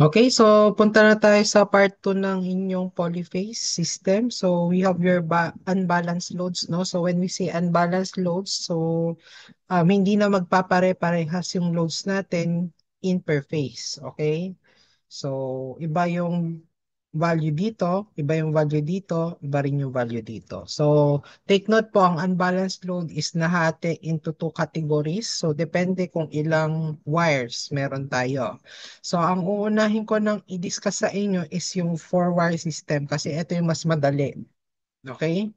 Okay, so punta na tayo sa part 2 ng inyong polyphase system. So we have your unbalanced loads, no? So when we say unbalanced loads, so hindi na magpapare-parehas yung loads natin in per phase, okay? So iba yung value dito, iba yung value dito, iba rin yung value dito. So take note po, ang unbalanced load is nahati into two categories. So depende kung ilang wires meron tayo. So ang uunahin ko nang i-discuss sa inyo is yung four-wire system kasi ito yung mas madali. Okay?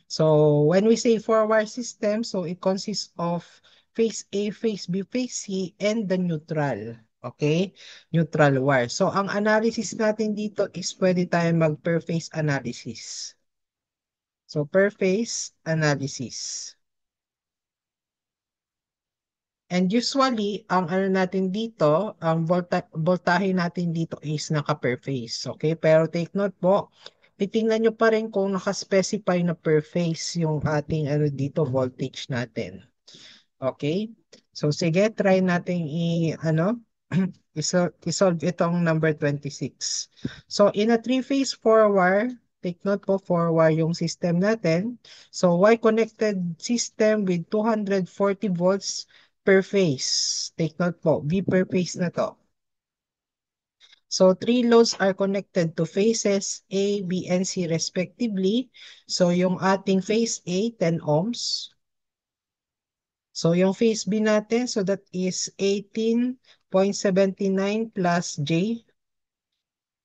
So when we say four-wire system, so it consists of phase A, phase B, phase C, and the neutral. Okay? Neutral wire. So ang analysis natin dito is pwede tayo mag per phase analysis. So per phase analysis. And usually, ang ano natin dito, ang voltahe natin dito is naka-per phase. Okay? Pero take note po, titingnan nyo pa rin kung naka-specify na per phase yung ating ano dito, voltage natin. Okay? So sige, try natin ano, isolve itong number 26. So in a three-phase four-wire, take note po, four-wire yung system natin. So Y connected system with 240 volts per phase. Take note po, V per phase na to. So three loads are connected to phases A, B, and C respectively. So yung ating phase A, 10 ohms. So yung phase B natin, so that is 18.79 plus J,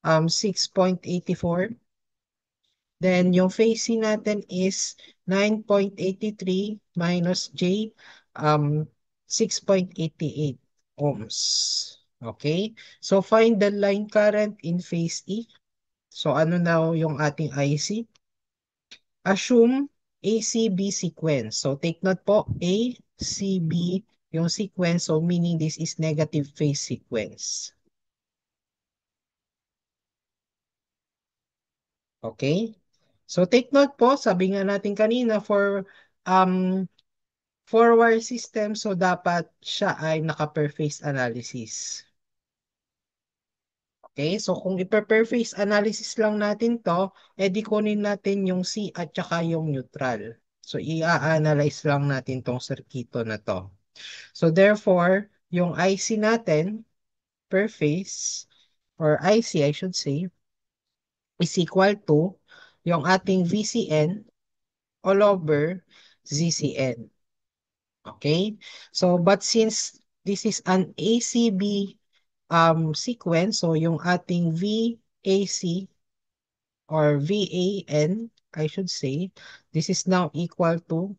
6.84. Then yung phase C natin is 9.83 minus J, 6.88 ohms. Okay? So find the line current in phase E. So ano na yung ating IC? Assume ACB sequence. So take note po, ACB yung sequence. So meaning this is negative phase sequence. Okay? So take note po, sabi nga natin kanina for um, four-wire system, so dapat siya ay naka-per phase analysis. Okay? So kung i-per phase analysis lang natin to, edi kunin natin yung C at saka yung neutral. So i-analyze lang natin tong circuito na to. So therefore, yung IC natin per phase, or IC I should say, is equal to yung ating VCN all over ZCN. Okay? So, but since this is an ACB sequence, so yung ating VAC or VAN, I should say, this is now equal to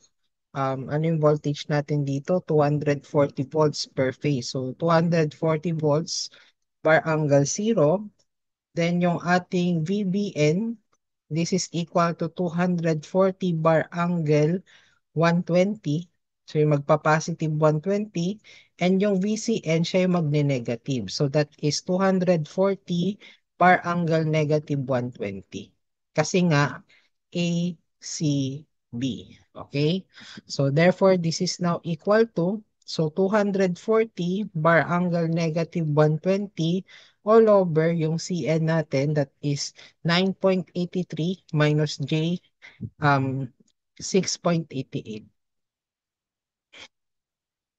ano yung voltage natin dito? 240 volts per phase. So, 240 volts bar angle 0. Then, yung ating VBN, this is equal to 240 bar angle 120. So, yung magpa-positive 120. And yung VCN, siya yung magne-negative. So, that is 240 bar angle negative 120. Kasi nga, ACB. Okay? So, therefore, this is now equal to, so 240 bar angle negative 120 all over yung CN natin, that is 9.83 minus J, 6.88.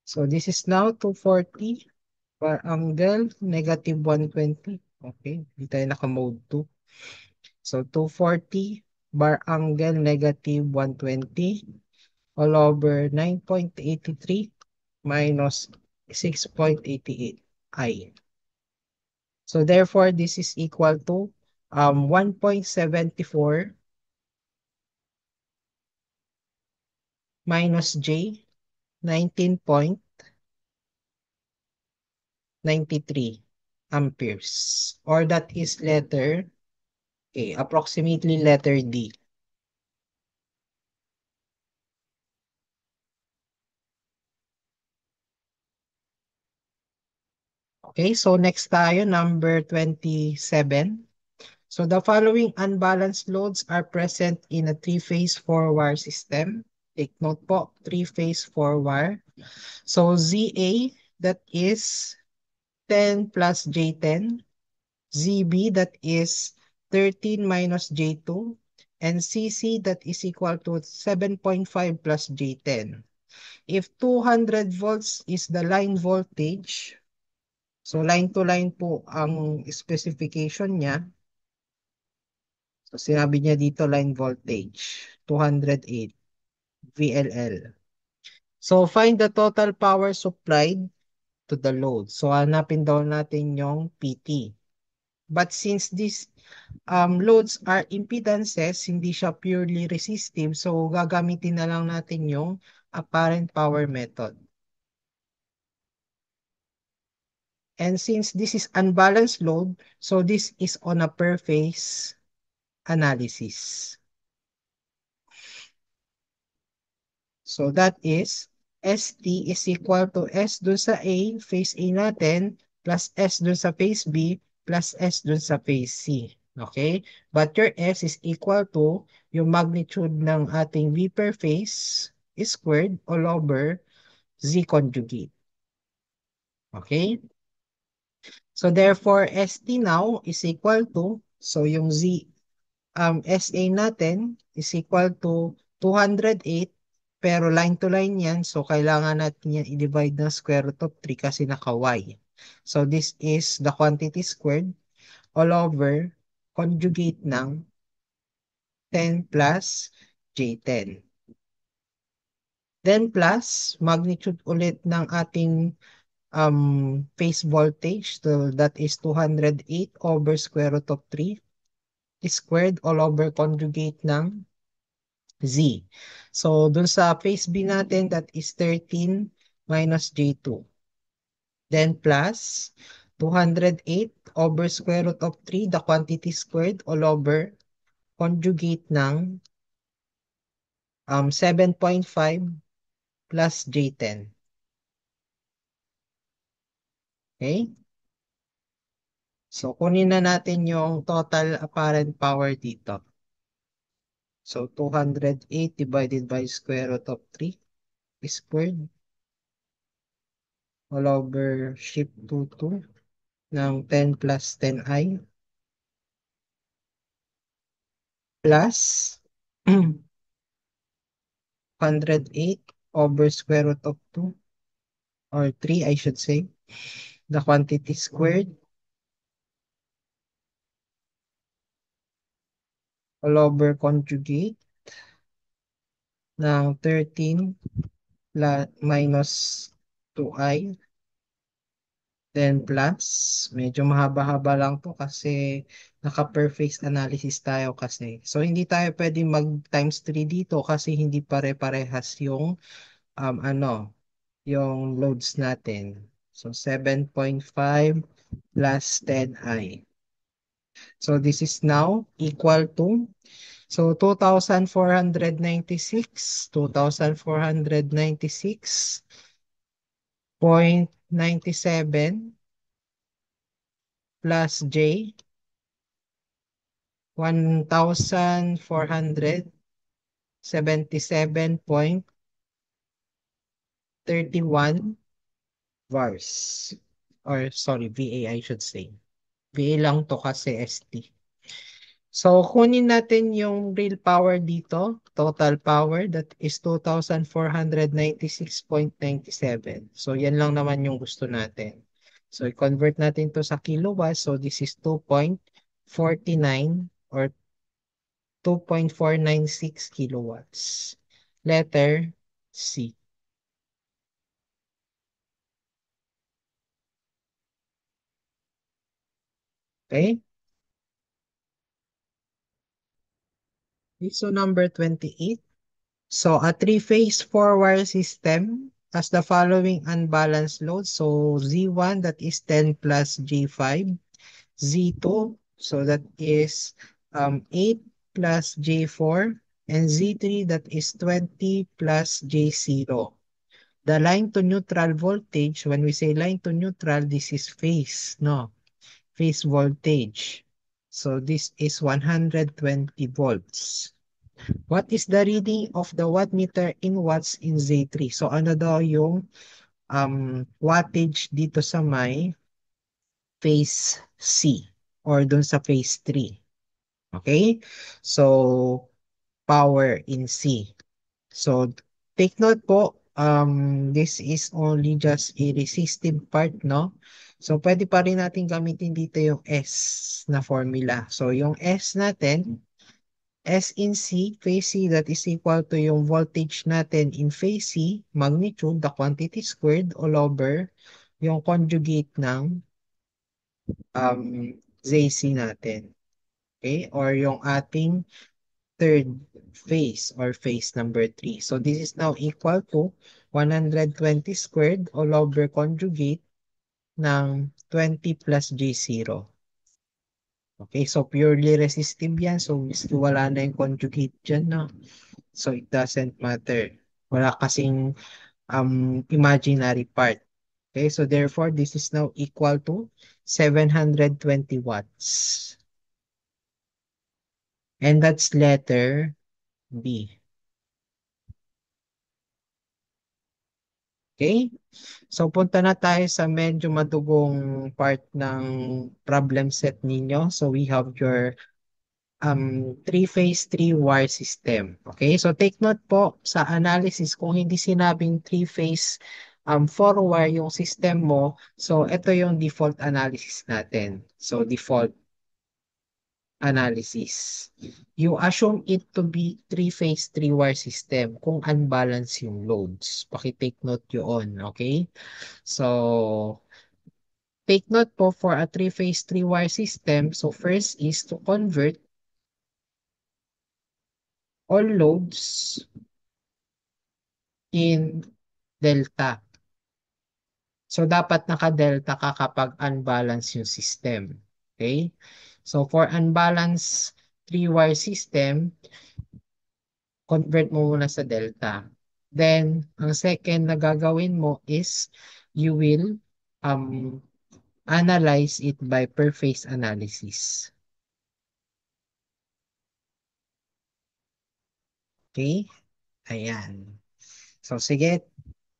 So this is now 240 bar angle negative 120. Okay, hindi tayo naka-mode 2. So 240 bar angle negative 120 all over 9.83 minus 6.88 I. So therefore, this is equal to 1.74 minus J, 19.93 amperes. Or that is letter A, approximately letter D. Okay, so next tayo, number 27. So the following unbalanced loads are present in a three-phase four-wire system. Take note po, three-phase four-wire. So ZA, that is 10 plus J10. ZB that is 13 minus J2, and CC that is equal to 7.5 plus J10. If 200 volts is the line voltage, so line to line po ang specification niya. So sinabi niya dito line voltage, 208 VLL. So find the total power supplied to the load. So hanapin daw natin yung PT. But since these loads are impedances, hindi siya purely resistive, so gagamitin na lang natin yung apparent power method. And since this is unbalanced load, so this is on a per phase analysis. So that is ST is equal to S dun sa A, phase A natin, plus S dun sa phase B, plus S dun sa phase C. Okay? But your S is equal to yung magnitude ng ating V per phase squared all over Z conjugate. Okay? So therefore, ST now is equal to, so yung SA natin is equal to 208, pero line to line yan, so kailangan natin yan i-divide ng square root of 3 kasi naka-y. So this is the quantity squared all over conjugate ng 10 plus J10. Then plus magnitude ulit ng ating phase voltage, so that is 208 over square root of 3 squared all over conjugate ng Z. So, dun sa phase B natin, that is 13 minus J2. Then plus 208 over square root of 3, the quantity squared all over conjugate ng 7.5 plus J10. Okay? So, kunin na natin yung total apparent power dito. So, 208 divided by square root of 3 squared all over shift to 2 ng 10 plus 10i plus 108 over square root of 2 or 3 I should say. The quantity squared all over conjugate ng 13 plus minus 2i then plus, medyo mahaba-haba lang to kasi naka-per phase analysis tayo kasi. So hindi tayo pwedeng mag times 3 dito kasi hindi pare-parehas yung yung loads natin. So 7.5 plus 10i. So this is now equal to, so 2,496, 2,496.97 plus J, 1,477.31 VARs. Or sorry, VA I should say. VA lang to kasi ST. So, kunin natin yung real power dito. Total power, that is 2,496.97. So, yan lang naman yung gusto natin. So, i-convert natin to sa kilowatts. So, this is 2.49 or 2.496 kilowatts. Letter C. Okay? So, number 28. So, a three-phase four-wire system has the following unbalanced load. So, Z1 that is 10 plus J5. Z2, so that is 8 plus J4. And Z3 that is 20 plus J0. The line to neutral voltage, when we say line to neutral, this is phase, no? Phase voltage. So, this is 120 volts. What is the reading of the wattmeter in watts in Z3? So ano daw yung wattage dito sa may phase C? or dun sa phase 3. Okay? So, power in C. So, take note po, this is only just a resistive part, no? So, pwede pa rin natin gamitin dito yung S na formula. So, yung S natin, S in C, phase C, that is equal to yung voltage natin in phase C, magnitude, the quantity squared, all over yung conjugate ng ZC natin. Okay? Or yung ating third phase or phase number 3. So this is now equal to 120 squared all over conjugate ng 20 plus J0. Okay, so purely resistive yan. So wala na yung conjugate dyan, no? So it doesn't matter. Wala kasing imaginary part. Okay, so therefore this is now equal to 720 watts. And that's letter B. Okay? So punta na tayo sa medyo madugong part ng problem set ninyo. So we have your three-phase, three-wire system. Okay? So take note po sa analysis kung hindi sinabing three-phase four-wire yung system mo. So ito yung default analysis natin. So default analysis. You assume it to be three-phase, three-wire system kung unbalanced yung loads. Paki-take note yun, okay? So, take note po for a three-phase, three-wire system. So, first is to convert all loads in delta. So, dapat naka-delta ka kapag unbalanced yung system. Okay? So, for unbalanced three-wire system, convert mo muna sa delta. Then, ang second na gagawin mo is you will um, analyze it by per phase analysis. Okay? Ayan. So, sige.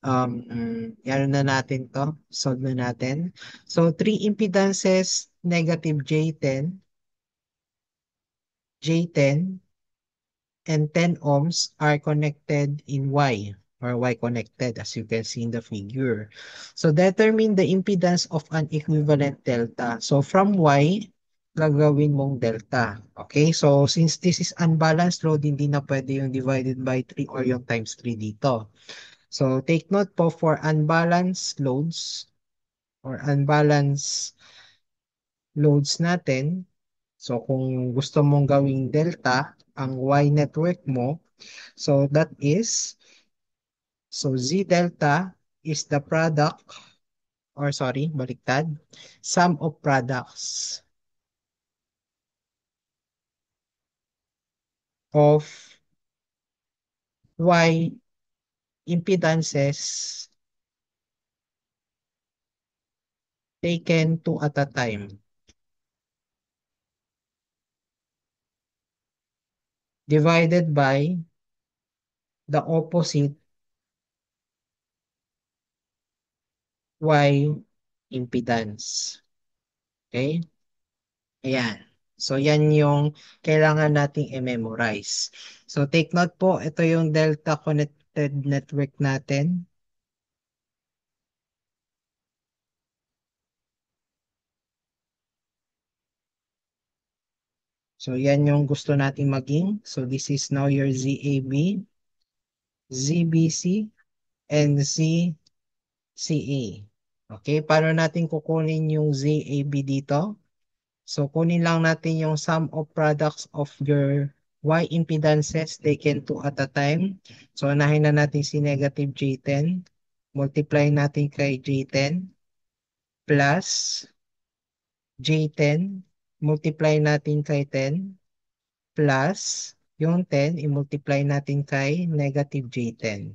Ano na natin to? Solve na natin. So, three impedances, negative J10, J10, and 10 ohms are connected in Y or Y connected as you can see in the figure. So determine the impedance of an equivalent delta. So from Y, gagawin mong delta. Okay, so since this is unbalanced load, hindi na pwede yung divided by 3 or yung times 3 dito. So take note po for unbalanced loads or unbalanced loads natin. So kung gusto mong gawing delta, ang Y network mo, so that is, so Z delta is the product, or sorry, baliktad, sum of products of Y impedances taken two at a time, divided by the opposite Y impedance. Okay? Ayan. So, yan yung kailangan nating i-memorize. So, take note po, ito yung Delta Connected Network natin. So, yan yung gusto nating maging. So, this is now your ZAB, ZBC, and ZCA. Okay, paano natin kukunin yung ZAB dito? So, kunin lang natin yung sum of products of your Y impedances taken two at a time. So, unahin na natin si negative J10. Multiply natin kay J10 plus J10. Multiply natin kay 10 plus yung 10, i-multiply natin kay negative J10.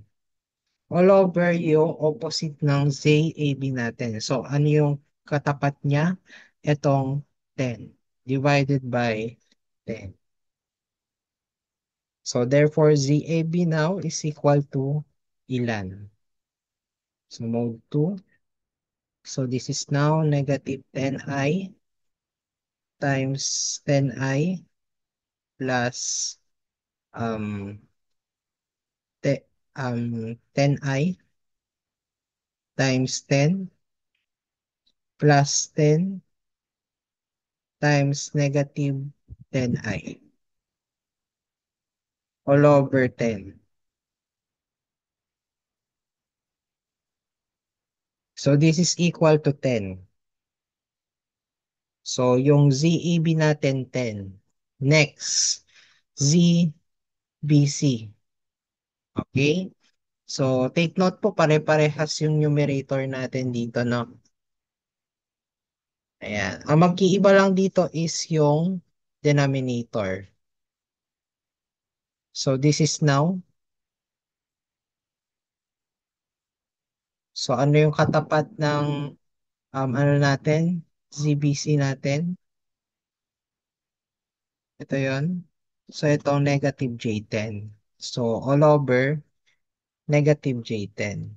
All over yung opposite ng ZAB natin. So, ano yung katapat niya? Itong 10 divided by 10. So, therefore, ZAB now is equal to ilan? So, mode 2. So, this is now negative 10i times 10i plus um, te, 10i times 10 plus 10 times negative 10i all over 10. So this is equal to 10. So yung ZEB natin 10. Next, ZBC. Okay? So take note po pare-parehas yung numerator natin dito, no? Ayan. Ang magkiiba lang dito is yung denominator. So this is now. So ano yung katapat ng ano natin? ZBC natin. Ito yon. So itong negative J10. So all over negative J10.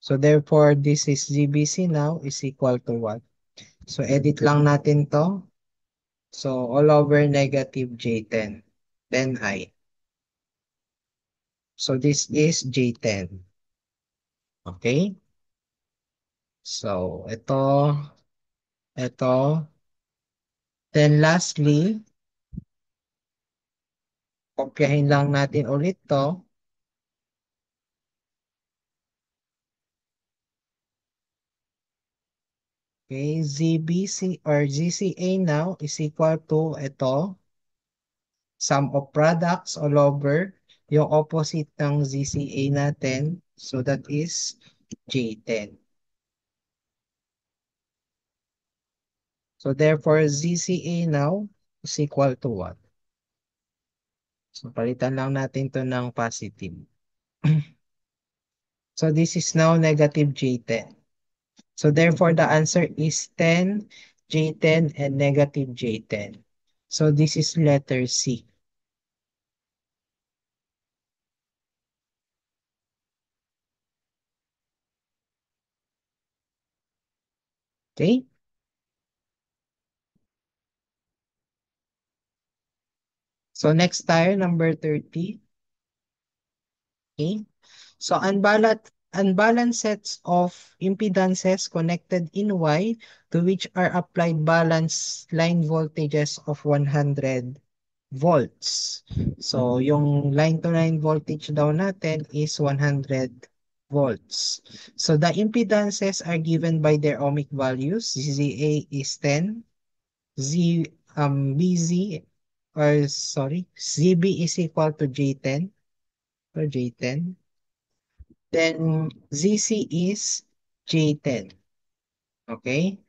So therefore this is ZBC now is equal to what? So edit lang natin to. So all over negative J10. Then I. So this is J10. Okay? So ito. Then lastly, kopyahin lang natin ulit to. Okay, ZBC or GCA now is equal to ito, sum of products all over yung opposite ng ZCA natin. So that is J10. So therefore, ZCA now is equal to what? So palitan lang natin to ng positive. So this is now negative J10. So therefore, the answer is 10, J10, and negative J10. So this is letter C. Okay? So next tayo, number 30. Okay? So unbalanced sets of impedances connected in Y to which are applied balanced line voltages of 100 volts. So yung line-to-line voltage daw natin is 100 volts. So the impedances are given by their ohmic values. ZA is 10, BZ or sorry, ZB is equal to J10 or J10. Then ZC is J10. Okay?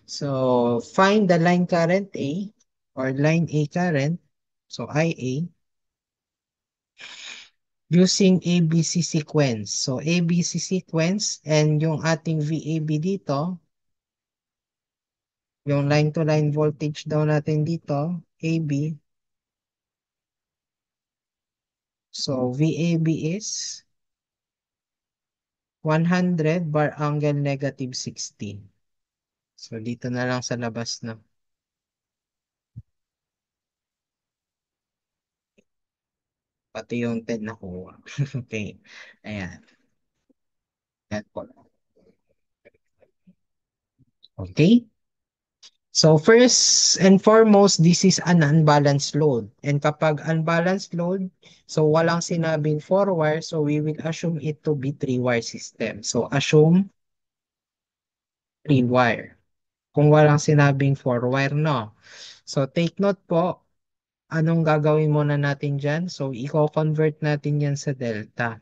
So find the line current A or line A current. So IA using ABC sequence. So ABC sequence and yung ating VAB dito, yung line-to-line voltage daw natin dito, AB. So VAB is 100 bar angle negative 60. So dito na lang sa labas na. Pati yung 10 nakuha. Okay. Ayan. Yan po. Okay. So first and foremost, this is an unbalanced load. And kapag unbalanced load, so walang sinabing 4-wire, so we will assume it to be 3-wire system. So assume 3-wire. Kung walang sinabing 4-wire, no. So take note po, anong gagawin muna natin dyan? So i-convert natin yan sa delta.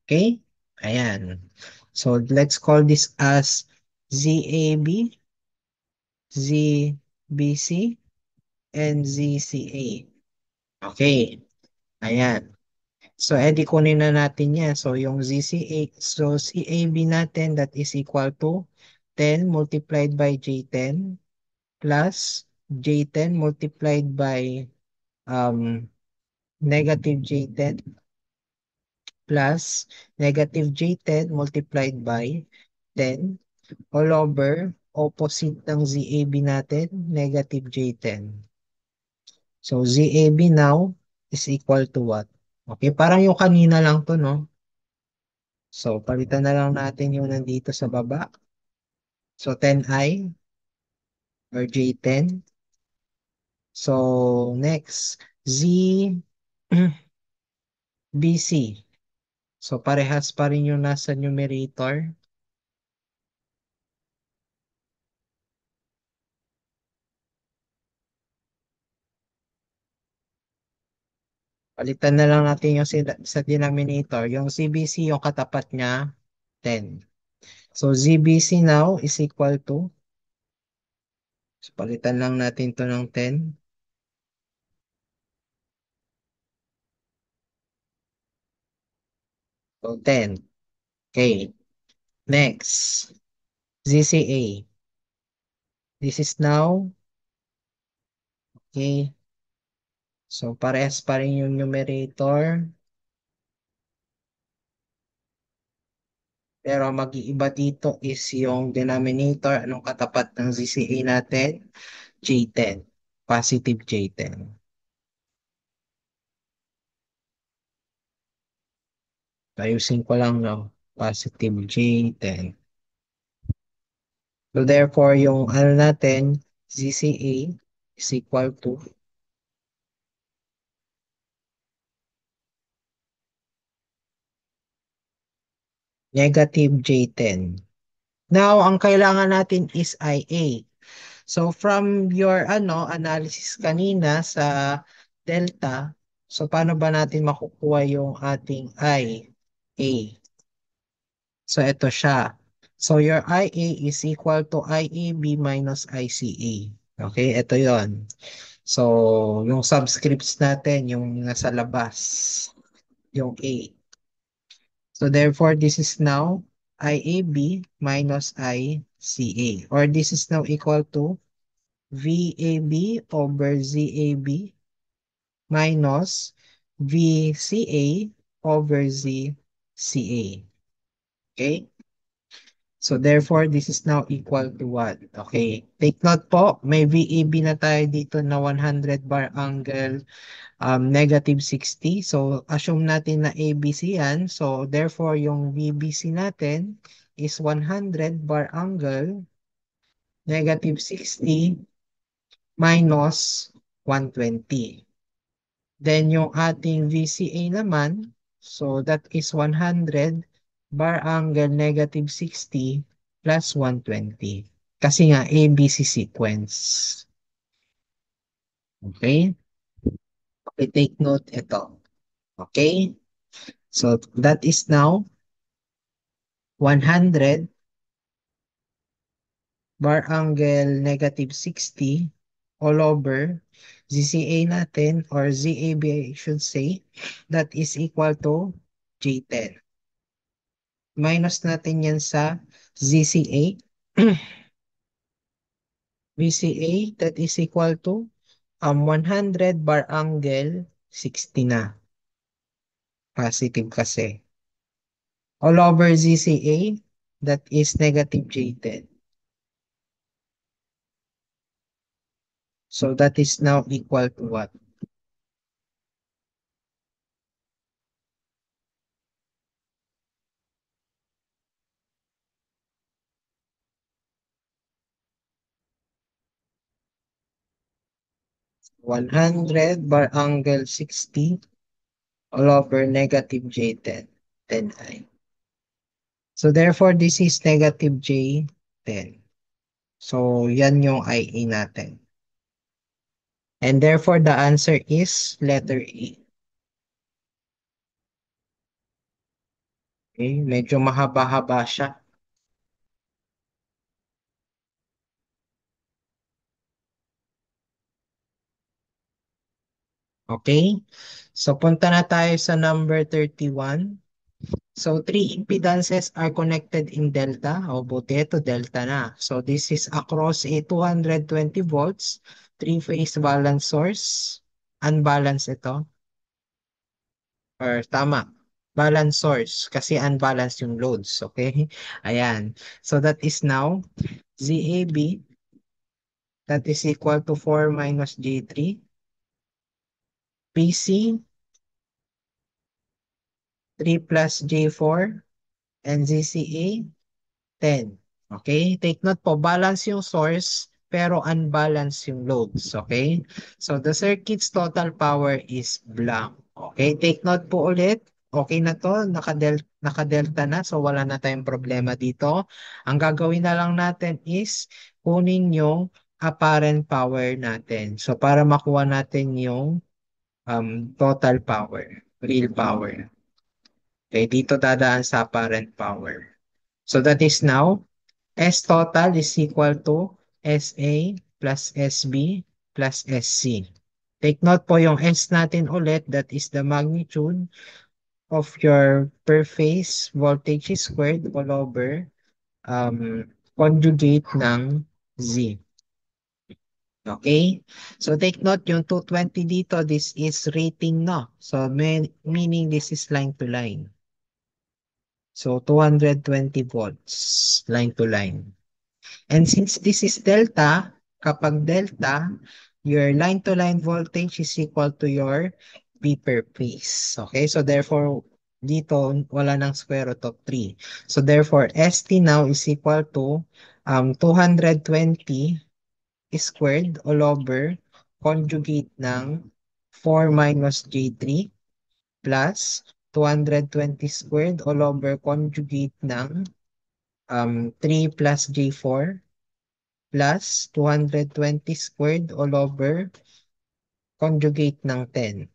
Okay? Ayan. So let's call this as ZAB, ZBC, and ZCA. Okay. Ayan. So, edi kunin na natin yan. So, yung ZCA, so CAB natin that is equal to 10 multiplied by J10 plus J10 multiplied by um, negative J10 plus negative J10 multiplied by 10 all over opposite ng ZAB natin, negative J10. So ZAB now is equal to what? Okay, parang yung kanina lang to, no? So palitan na lang natin yung nandito sa baba. So 10i or J10. So next, Z BC. So parehas pa rin yung nasa numerator. Palitan na lang natin yung sa denominator. Yung CBC, yung katapat niya, 10. So ZBC now is equal to, so palitan lang natin to ng 10. So 10. Okay. Next, ZCA. This is now, okay. So parehas pa rin yung numerator. Pero mag-iiba dito is yung denominator. Anong katapat ng ZCA natin? J10. Positive J10. Ayusin ko lang, no? Positive J10. So therefore, yung ano natin, ZCA is equal to negative J10. Now, ang kailangan natin is IA. So from your analysis kanina sa delta, so paano ba natin makukuha yung ating IA? So ito siya. So your IA is equal to IAB minus ICA. Okay, ito yon. So yung subscripts natin, yung nasa labas, yung A. So therefore, this is now IAB minus ICA. Or this is now equal to VAB over ZAB minus VCA over ZCA. Okay? So therefore, this is now equal to what? Okay. Take note po, may VAB na tayo dito na 100 bar angle negative 60. So assume natin na ABC yan. So therefore, yung VBC natin is 100 bar angle negative 60 minus 120. Then yung ating VCA naman, so that is 100 bar angle negative 60 plus 120. Kasi nga ABC sequence. Okay? Okay, take note ito. Okay? So that is now 100 bar angle negative 60 all over ZCA natin or ZAB I should say, that is equal to J10. Minus natin yan sa ZCA. VCA that is equal to 100 bar angle 60 na. Positive kasi. All over ZCA that is negative J10. So that is now equal to what? One hundred bar angle 60 all over negative J10. 10i. So therefore, this is negative J10. So yan yung IA natin. And therefore, the answer is letter A. Okay, medyo mahaba-haba siya. Okay? So punta na tayo sa number 31. So three impedances are connected in delta. O buti ito delta na. So this is across a 220 volts Three-phase balance source. Unbalance ito. Or tama. Balance source. Kasi unbalanced yung loads. Okay? Ayan. So that is now ZAB. That is equal to 4 minus J3. PC 3 plus J4. And ZCA 10. Okay? Take note po, balance yung source pero unbalance yung loads. Okay? So the circuit's total power is blank. Okay? Take note po ulit. Okay na to, nakadelta na, so wala na tayong problema dito. Ang gagawin na lang natin is kunin yung apparent power natin. So para makuha natin yung total power, real power. Okay, dito dadaan sa apparent power. So that is now S total is equal to SA plus SB plus SC. Take note po yung S natin ulit, that is the magnitude of your per phase voltage squared all over conjugate ng Z. Okay? So take note yung 220 dito, this is rating no. So meaning this is line to line. So 220 volts line to line. And since this is delta, kapag delta, your line-to-line voltage is equal to your V per phase. Okay, so therefore, dito wala nang square root of 3. So therefore, ST now is equal to 220 squared all over conjugate ng 4 minus J3 plus 220 squared all over conjugate ng 3 plus J4 plus 220 squared all over conjugate ng 10.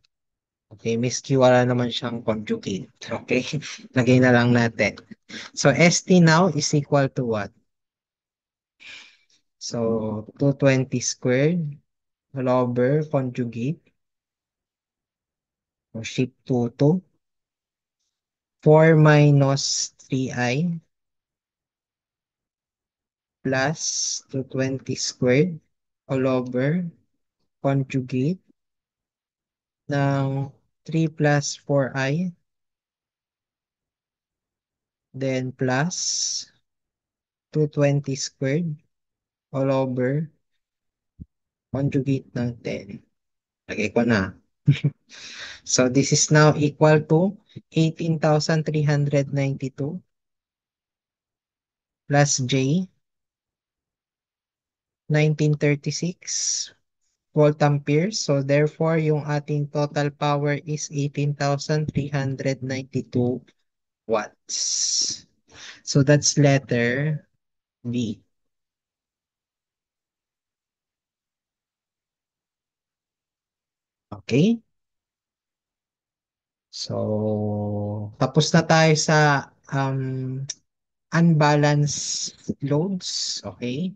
Okay, miski wala naman siyang conjugate. Okay, lagay na lang natin. So, ST now is equal to what? So, 220 squared all over conjugate. So, shift 2 4 minus 3i plus 220 squared all over conjugate ng 3 plus 4i then plus 220 squared all over conjugate ng 10. Lagay ko na. So this is now equal to 18,392 plus J 1936 volt amperes. So therefore, yung ating total power is 18,392 watts. So that's letter B. Okay? So, tapos na tayo sa unbalanced loads. Okay?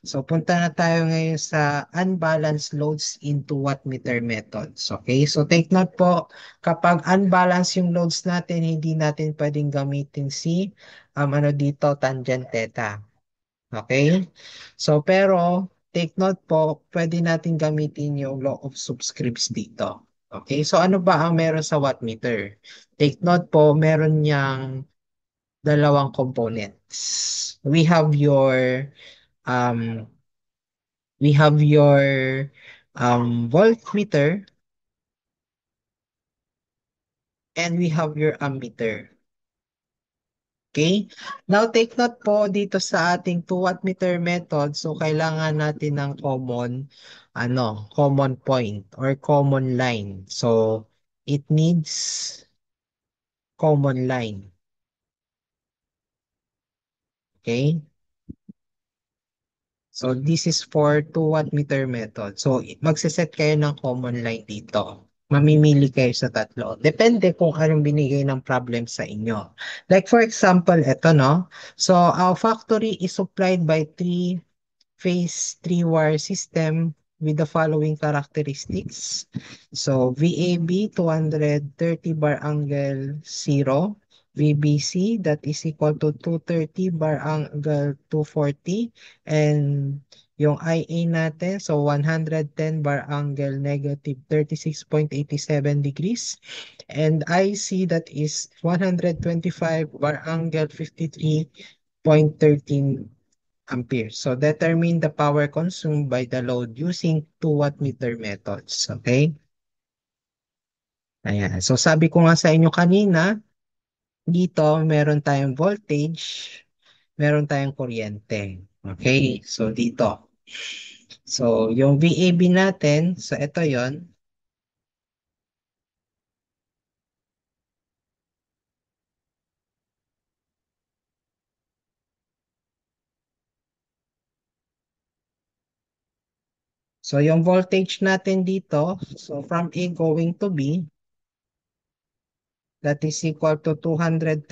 So, punta na tayo ngayon sa unbalanced loads into wattmeter methods. Okay? So, take note po, kapag unbalanced yung loads natin, hindi natin pwedeng gamitin si ano dito, tangent theta. Okay? So, pero, take note po, pwede natin gamitin yung law of subscripts dito. Okay? So, ano ba ang meron sa wattmeter? Take note po, meron niyang dalawang components. Um, we have your voltmeter and we have your ammeter. Okay? Now, take note po dito sa ating 2 wattmeter method. So, kailangan natin ng common point or common line. So, it needs common line. Okay? So, this is for 2 wattmeter method. So, magsiset kayo ng common line dito. Mamimili kayo sa tatlo. Depende kung anong binigay ng problem sa inyo. Like for example, ito no. So, our factory is supplied by phase 3-wire system with the following characteristics. So, VAB 230 bar angle 0. VBC that is equal to 230 bar angle 240 and Yung IA natin, so 110 bar angle negative 36.87 degrees. And IC that is 125 bar angle 53.13 amperes. So determine the power consumed by the load using 2 wattmeter methods. Okay? Ayan. So sabi ko nga sa inyo kanina, dito meron tayong voltage, meron tayong kuryente. Okay? So dito. So yung VAB natin, so ito yon. So yung voltage natin dito, so from A going to B, that is equal to 230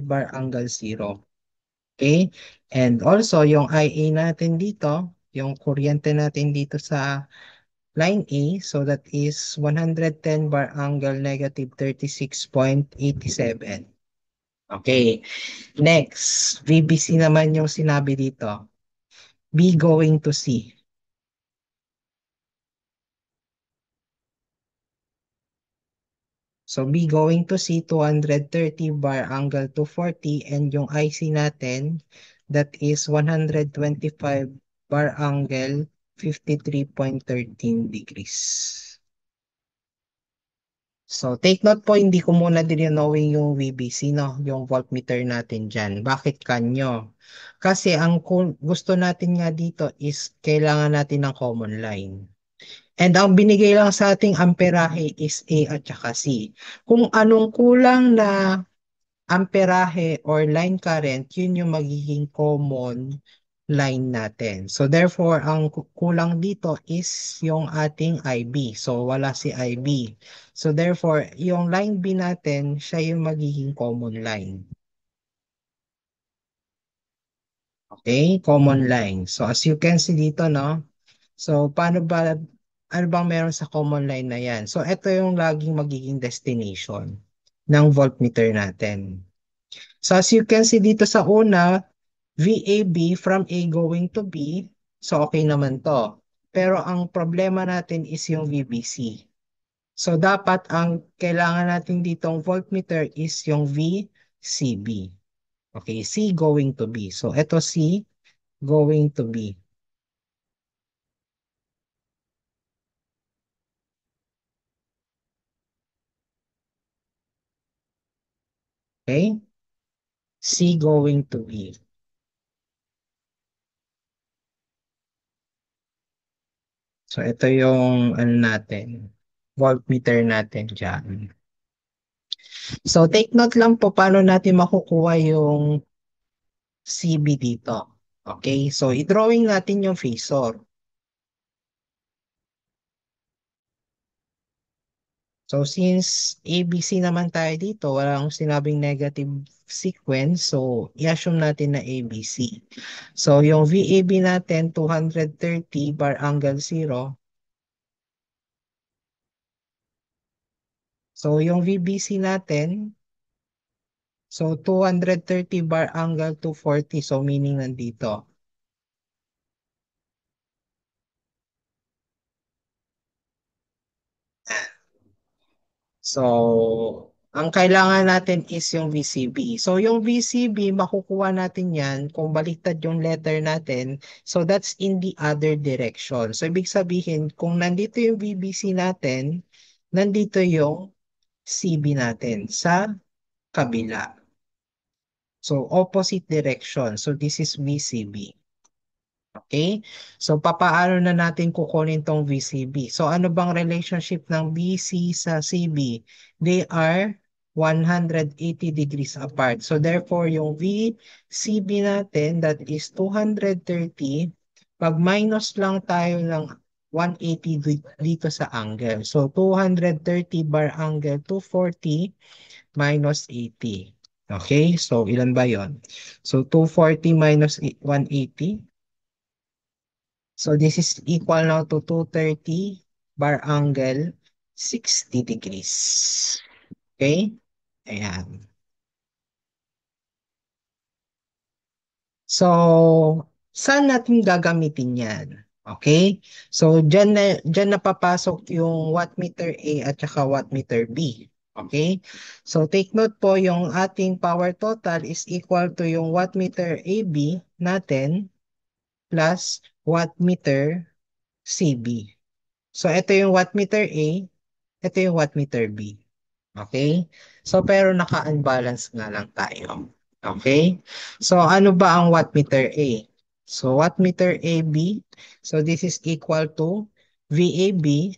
bar angle 0. Okay? And also, yung IA natin dito, yung kuryente natin dito sa line A, so that is 110 bar angle negative 36.87. Okay. Next, VBC naman yung sinabi dito. B going to C. So B going to C, 230 bar angle 240, and yung IC natin, that is 125 bar angle 53.13 degrees. So take note po, hindi ko muna din knowing yung VBC, no? Yung voltmeter natin dyan. Bakit kanyo? Kasi ang gusto natin nga dito is kailangan natin ng common line. And ang binigay lang sa ating amperahe is A at saka C. Kung anong kulang na amperahe or line current, yun yung magiging common line natin. So therefore, ang kulang dito is yung ating IB. So wala si IB. So therefore, yung line B natin, siya yung magiging common line. Okay? Common line. So as you can see dito, no? So paano ba, ano bang meron sa common line na yan? So ito yung laging magiging destination ng voltmeter natin. So as you can see dito sa una, VAB from A going to B, so okay naman to. Pero ang problema natin is yung VBC. So dapat ang kailangan natin ditong voltmeter is yung VCB. Okay, C going to B. So ito C going to B. Okay? C going to B. So ito yung ano natin, voltmeter natin dyan. So take note lang po paano natin makukuha yung CB dito. Okay, so i-drawing natin yung phasor. So since ABC naman tayo dito, wala akong sinabing negative sequence, so i-assume natin na ABC. So yung VAB natin, 230 bar angle 0. So yung VBC natin, so 230 bar angle 240, so meaning nandito. So, ang kailangan natin is yung VCB. So, yung VCB, makukuha natin yan kung baliktad yung letter natin. So, that's in the other direction. So, ibig sabihin, kung nandito yung VBC natin, nandito yung CB natin sa kabila. So, opposite direction. So, this is VCB. Okay? So, papaano na natin kukunin tong VCB? So, ano bang relationship ng BC sa CB? They are 180 degrees apart. So, therefore, yung VCB natin, that is 230, pag minus lang tayo ng 180 dito sa angle. So, 230 bar angle 240 minus 80. Okay? So, ilan ba yon? So, 240 minus 180. So this is equal now to 230 bar angle 60 degrees. Okay? Ayan. So, Saan natin gagamitin yan? Okay? So, dyan na papasok yung wattmeter A at saka wattmeter B. Okay? So, take note po, yung ating power total is equal to yung wattmeter AB natin plus wattmeter CB. So, ito yung wattmeter A, ito yung wattmeter B. Okay? So, pero naka-unbalance nga lang tayo. Okay? So, ano ba ang wattmeter A? So, wattmeter AB, so this is equal to VAB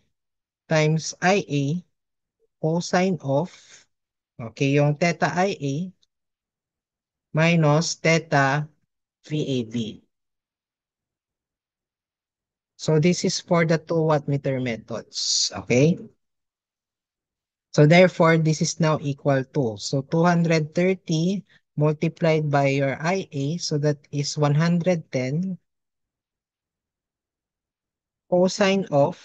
times IA cosine of, okay, yung theta IA minus theta VAB. So, this is for the two wattmeter methods. Okay? So therefore, this is now equal to, so 230 multiplied by your IA, so that is 110 cosine of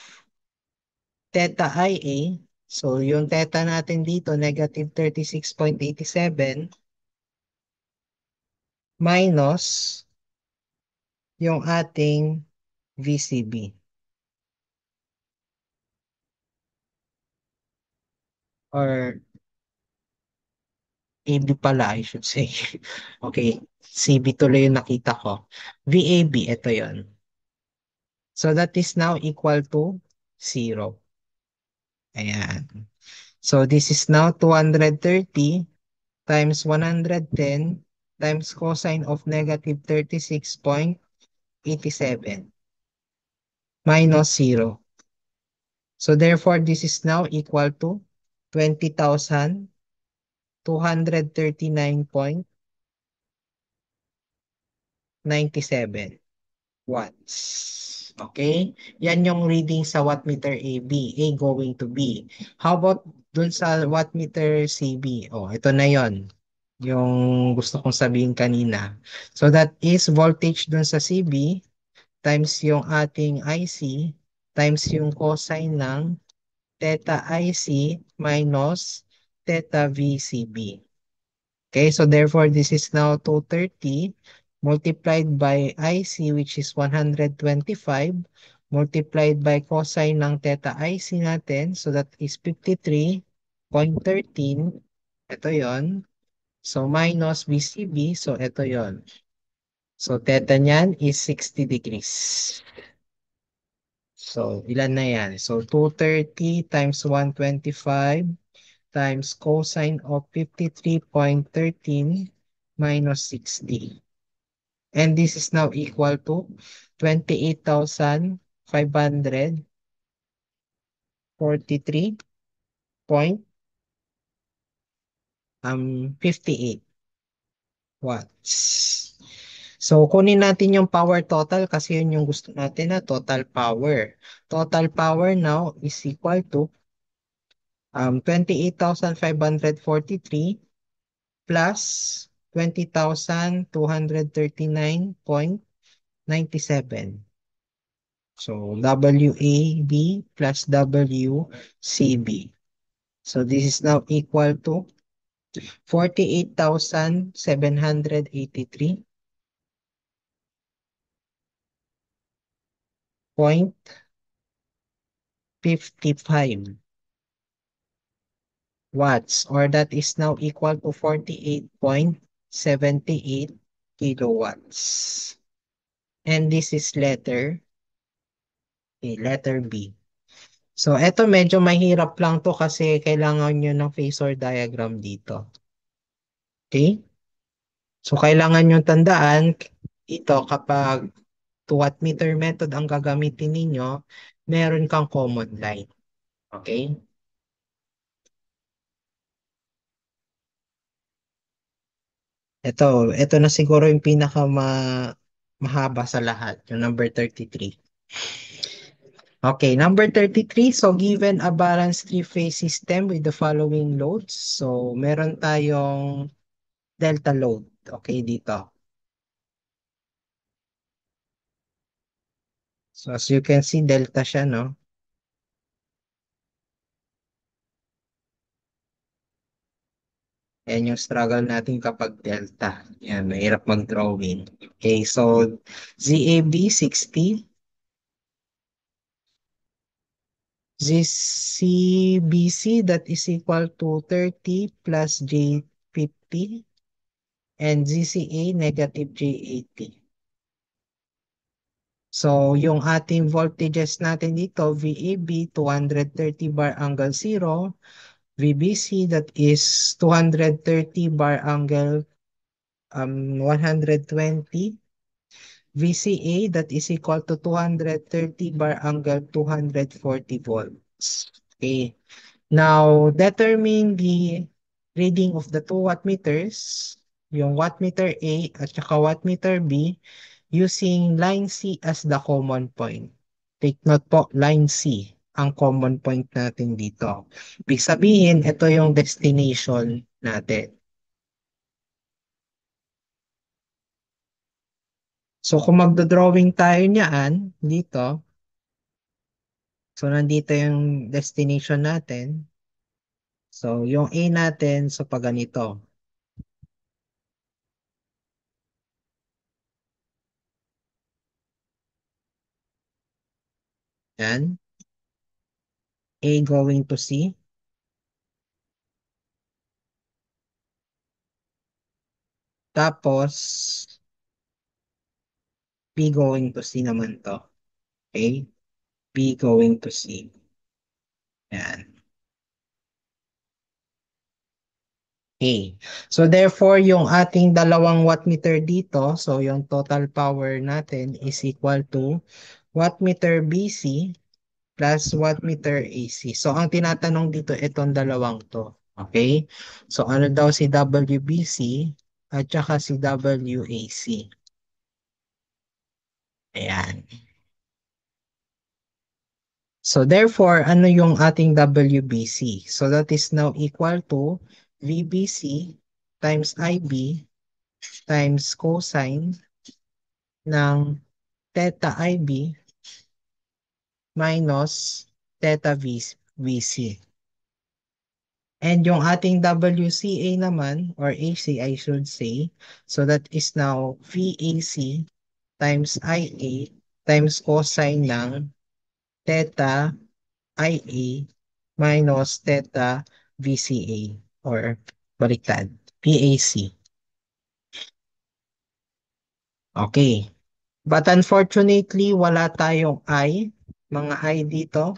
theta IA. So yung theta natin dito, negative 36.87 minus yung ating VCB or AB pala, I should say. Okay, CB tuloy yung nakita ko. VAB, ito yon. So that is now equal to 0. Ayan. So this is now 230 times 110 times cosine of negative 36.87 minus 0. So therefore, this is now equal to 20,239.97 watts. Okay? Yan yung reading sa wattmeter AB. A going to B. How about dun sa wattmeter CB? Oh, ito na yon, yung gusto kong sabihin kanina. So that is voltage dun sa CB times yung ating IC times yung cosine ng theta IC minus theta VCB. Okay, so therefore this is now 230 multiplied by IC, which is 125, multiplied by cosine ng theta IC natin, so that is 53.13. Ito yon. So minus VCB, so ito yon. So theta niyan is 60 degrees. So ilan na yan? So 230 times 125 times cosine of 53.13 minus 60. And this is now equal to 28,543.58 watts. So, kunin natin yung power total kasi yun yung gusto natin na total power. Total power now is equal to 28,543 plus 20,239.97. So, WAB plus WCB. So, this is now equal to 48,783.55 watts, or that is now equal to 48.78 kilowatts. And this is letter B. So, eto medyo mahirap lang to kasi kailangan nyo ng phasor diagram dito. Okay? So, kailangan nyo tandaan ito kapag wattmeter method ang gagamitin ninyo, meron kang common line. Okay? Ito na siguro yung mahaba sa lahat, yung number 33. Okay, number 33. So, given a balanced three-phase system with the following loads. So, meron tayong delta load. Okay, dito. So, as you can see, delta siya, no? Yan yung struggle natin kapag delta. Yan, mahirap mag-drawing. Okay, so ZAB 60, ZCBC that is equal to 30 plus J50, and ZCA negative J80. So, yung ating voltages natin dito, VAB 230 bar angle 0, VBC that is 230 bar angle 120, VCA that is equal to 230 bar angle 240 volts. Okay. Now, determine the reading of the two wattmeters, yung wattmeter A at saka wattmeter B, using line C as the common point. Take note po, line C ang common point natin dito. Ibig sabihin, ito yung destination natin. So kung magdodrawing tayo niyaan dito, so nandito yung destination natin. So yung A natin, so pag ganito. Yan. A going to C. Tapos, B going to C naman to. Okay? B going to C. Yan. Okay. So therefore, yung ating dalawang wattmeter dito, so yung total power natin is equal to wattmeter BC plus wattmeter AC. So ang tinatanong dito, itong dalawang to. Okay? So ano daw si WBC at saka si WAC. Ayan. So therefore, ano yung ating WBC? So that is now equal to VBC times IB times cosine ng theta IB minus theta VC. And yung ating WCA naman, or AC I should say, so that is now VAC times IA times cosine ng theta IA minus theta VCA, or baliktad, PAC. Okay. But unfortunately, wala tayong I, mga I dito,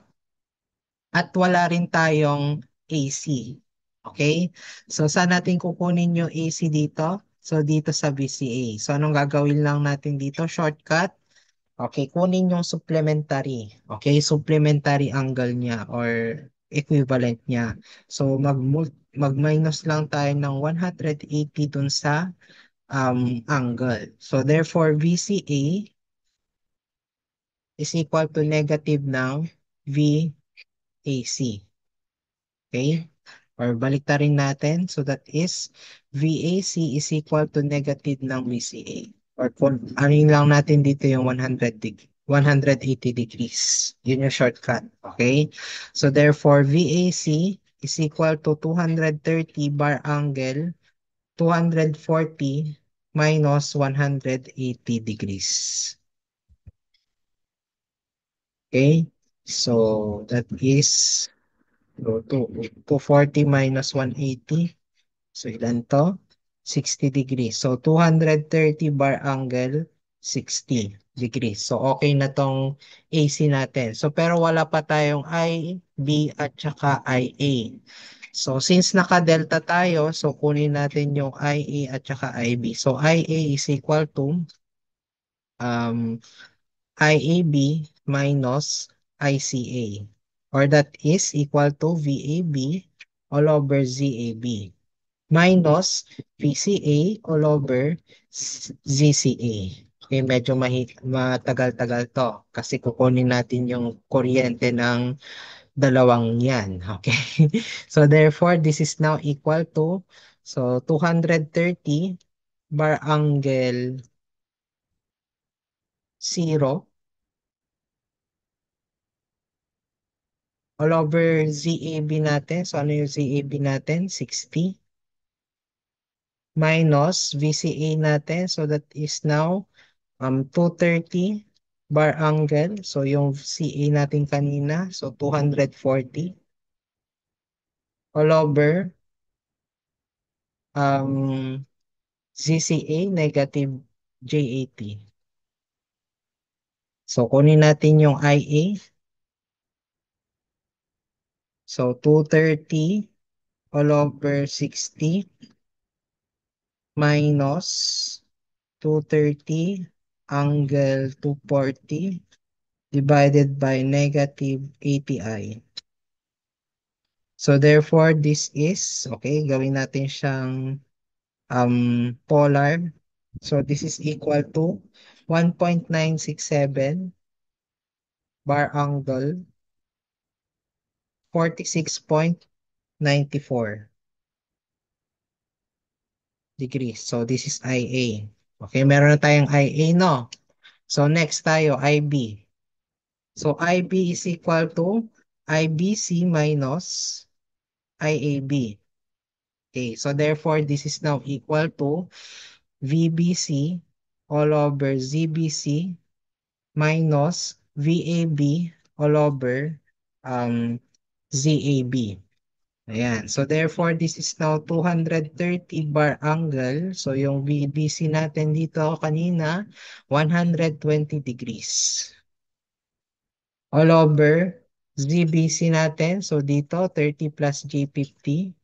at wala rin tayong AC. Okay? So, saan natin kukunin yung AC dito? So, dito sa VCA. So, anong gagawin lang natin dito? Shortcut. Okay, kunin yung supplementary. Okay, supplementary angle niya or equivalent niya. So, mag-minus lang tayo ng 180 dun sa angle. So, therefore, VCA is equal to negative ng VAC. Okay? Or baliktarin natin. So that is VAC is equal to negative ng VCA. Or kung ano yun lang natin dito yung 180 degrees. Yun yung shortcut. Okay? So therefore, VAC is equal to 230 bar angle 240 minus 180 degrees. Okay? So that is 240 minus 180. So, ilan to? 60 degrees. So, 230 bar angle, 60 degrees. So, okay na tong AC natin. So, pero wala pa tayong I, B, at saka IA. So, since naka-delta tayo, so kunin natin yung IA at saka IB. So, IA is equal to um, IAB minus ICA. Or that is equal to VAB all over ZAB minus VCA all over ZCA. Okay, medyo matagal-tagal to kasi kukunin natin yung kuryente ng dalawang yan. Okay. So therefore, this is now equal to 230 bar angle 0 all over ZAB natin. So ano yung ZAB natin? 60. minus VCA natin. So that is now 230 bar angle. So yung CA natin kanina, so 240 all over ZCA negative J80. So kunin natin yung IA. So 230 all over 60 minus 230 angle 240 divided by negative 80i. So therefore, this is, okay, gawin natin siyang polar. So this is equal to 1.967 bar angle, 46.94 degrees. So this is IA. Okay, meron na tayong IA, no? So next tayo, IB. So IB is equal to IBC minus IAB. Okay, so therefore, this is now equal to VBC all over ZBC minus VAB all over um, ZAB. Ayan. So therefore, this is now 230 bar angle. So yung VBC natin dito kanina, 120 degrees. All over ZBC natin. So dito, 30 plus J50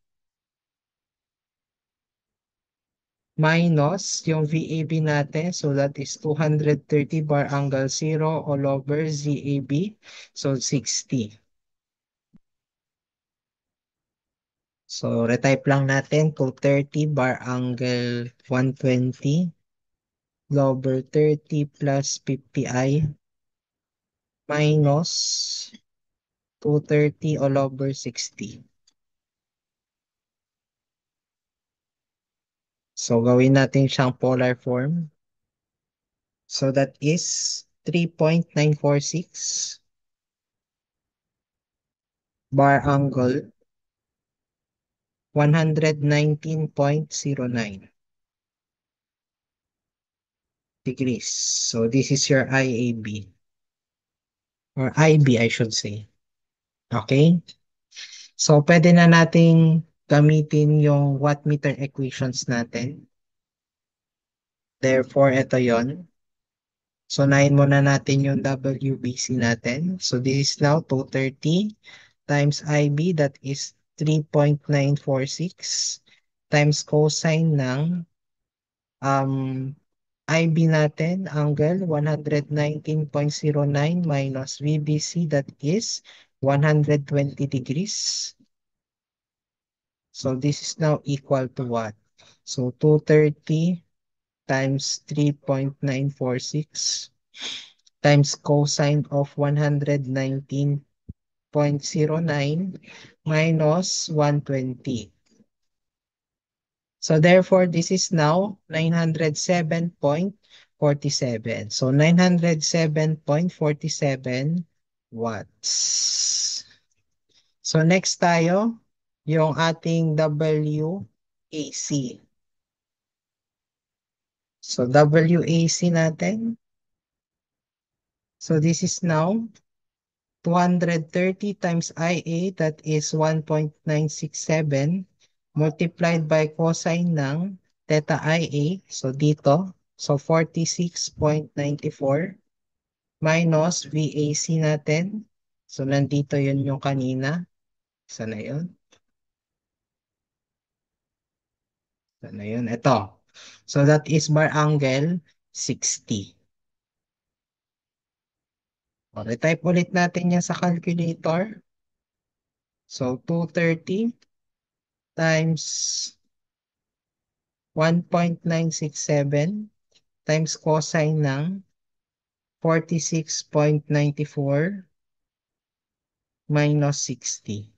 minus yung VAB natin. So that is 230 bar angle 0 all over ZAB. So 60. So retype lang natin 230 bar angle 120 all over 30 plus 50i minus 230 all over 60. So gawin natin siyang polar form. So that is 3.946 bar angle 119.09 degrees. So this is your IAB or IB I should say. Okay? So pwede na nating gamitin yung wattmeter equations natin. Therefore, ito yon. So, nahin muna natin yung WBC natin. So, this is now 230 times IB, that is 3.946 times cosine ng IB natin, angle 119.09 minus VBC, that is 120 degrees. So, this is now equal to what? So, 230 times 3.946 times cosine of 119.09 minus 120. So therefore, this is now 907.47. So 907.47 watts. So next tayo, yung ating WAC. So WAC natin. So this is now 230 times IA, that is 1.967 multiplied by cosine ng theta IA. So dito, so 46.94 minus VAC natin. So nandito yun yung kanina. Sana yun? Sana yun? Ito. So that is bar angle 60. O, retype ulit natin yan sa calculator. So 230 times 1.967 times cosine ng 46.94 minus 60.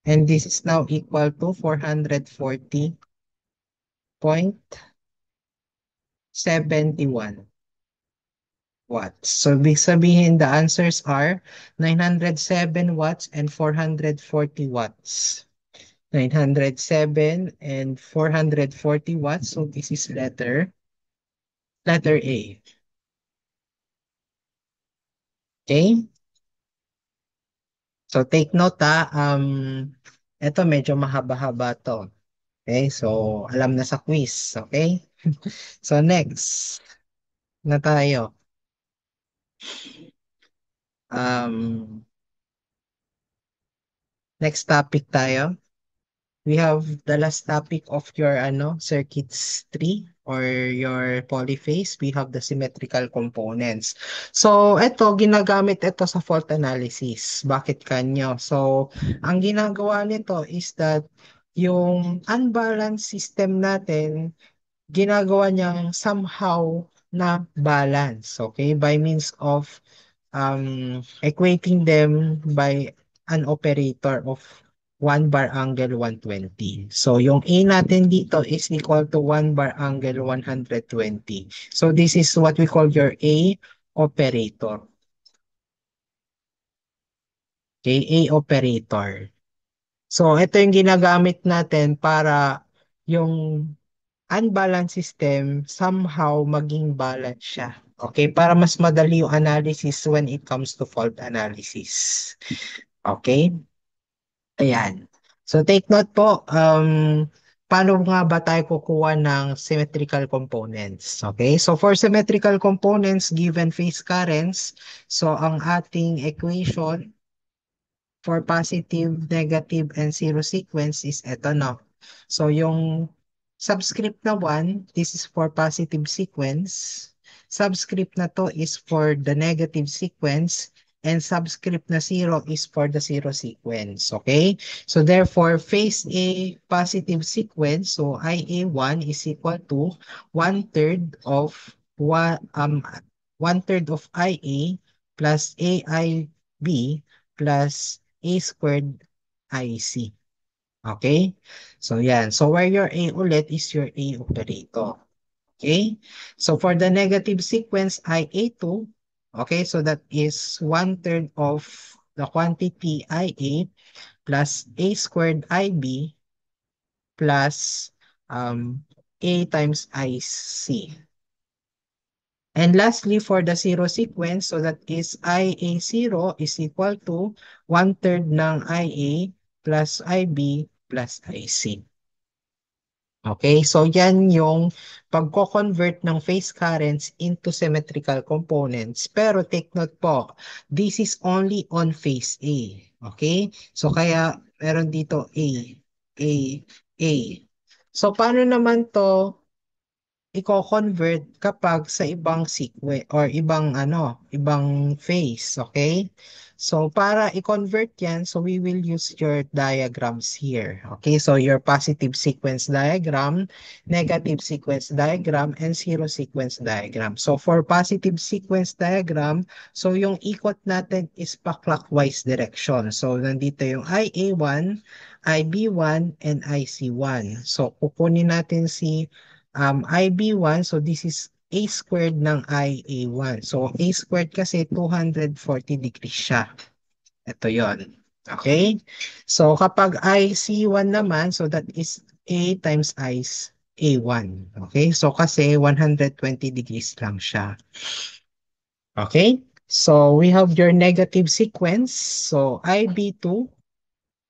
And this is now equal to 440.71 watts. So, big sabihin, the answers are 907 watts and 440 watts. 907 and 440 watts. So this is letter A. Okay? So take note ito medyo mahaba-haba to. Okay? So alam na sa quiz. Okay? So next na tayo. Um, next topic tayo. We have the last topic of your circuits 3 or your polyphase. We have the symmetrical components. So ito, ginagamit ito sa fault analysis. Bakit kanyo? So ang ginagawa nito is that yung unbalanced system natin, ginagawa niyang somehow na balance, okay? By means of equating them by an operator of 1 bar angle 120. So yung A natin dito is equal to 1 bar angle 120. So this is what we call your A operator. Okay, A operator. So ito yung ginagamit natin para yung unbalanced system somehow maging balance siya. Okay, para mas madali yung analysis when it comes to fault analysis. Okay? Ayan. So take note po, paano nga ba tayo kukuha ng symmetrical components? Okay? So for symmetrical components given phase currents, so ang ating equation for positive, negative, and zero sequence is eto no. So yung subscript na 1, this is for positive sequence. Subscript na to is for the negative sequence. And subscript na 0 is for the zero sequence. Okay? So therefore, phase A positive sequence, so IA1 is equal to one-third of one-third of IA plus AIB plus A squared IC. Okay? So yan. So where your A ulit is your A operator. Okay? So for the negative sequence IA2, okay, so that is one-third of the quantity IA plus A squared IB plus A times IC. And lastly, for the zero sequence, so that is IA0 is equal to one-third ng IA plus IB plus IC. Okay, so yan yung pagko-convert ng phase currents into symmetrical components. Pero take note po, this is only on phase A. Okay, so kaya meron dito A, A. So paano naman to i-convert kapag sa ibang sequence or ibang phase, okay? So para i-convert yan, so we will use your diagrams here. Okay, so your positive sequence diagram, negative sequence diagram, and zero sequence diagram. So for positive sequence diagram, so yung ikot natin is pa clockwise direction. So nandito yung IA1, IB1, and IC1. So kukunin natin si IB1, so this is A squared ng IA1. So A squared kasi 240 degrees siya. Ito yon. Okay? So kapag IC1 naman, so that is A times I A1. Okay? So kasi 120 degrees lang siya. Okay? So we have your negative sequence. So IB2,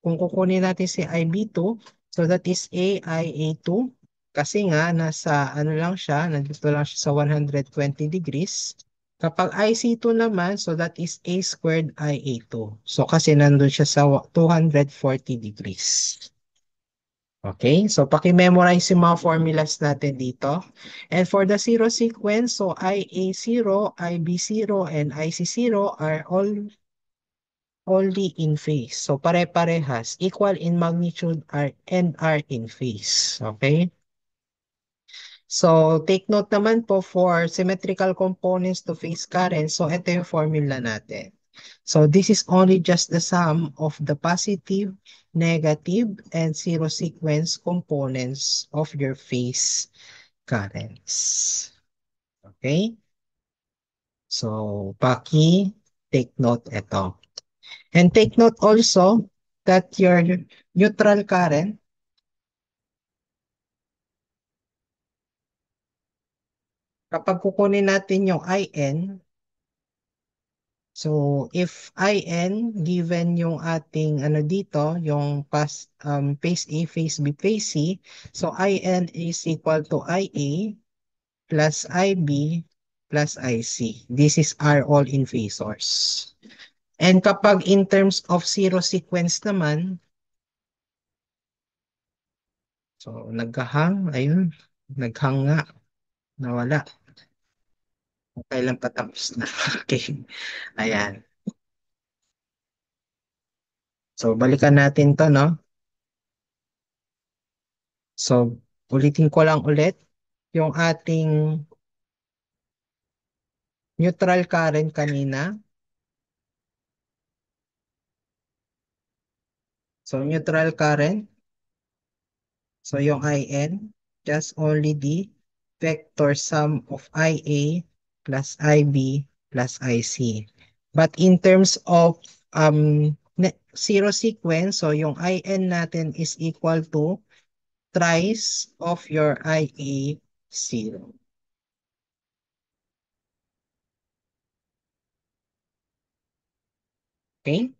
kung kukunin natin si IB2, so that is AIA2. Kasi nga, nasa ano lang siya, nandito lang siya sa 120 degrees. Kapag IC2 naman, so that is A squared IA2. So kasi nandun siya sa 240 degrees. Okay, so paki-memorize yung mga formulas natin dito. And for the zero sequence, so IA0, IB0, and IC0 are all only in phase. So pare-parehas, equal in magnitude and are in phase. Okay? So take note naman po for symmetrical components to phase current. So ito yung formula natin. So this is only just the sum of the positive, negative, and zero sequence components of your phase currents. Okay? So take note ito. And take note also that your neutral current, kapag kukunin natin yung IN, so if IN given yung ating ano dito, yung phase A, phase B, phase C, so IN is equal to IA plus IB plus IC. This is are all in phasors. And kapag in terms of zero sequence naman, so naghahang, ayun, naghang nga, nawala. Kailan patapos na? Okay. Ayan. So balikan natin to, no? So ulitin ko lang ulit yung ating neutral current kanina. So neutral current, so yung IN, just only the vector sum of IA plus IB plus IC. But in terms of zero sequence, so yung IN natin is equal to thrice of your IA zero. Okay?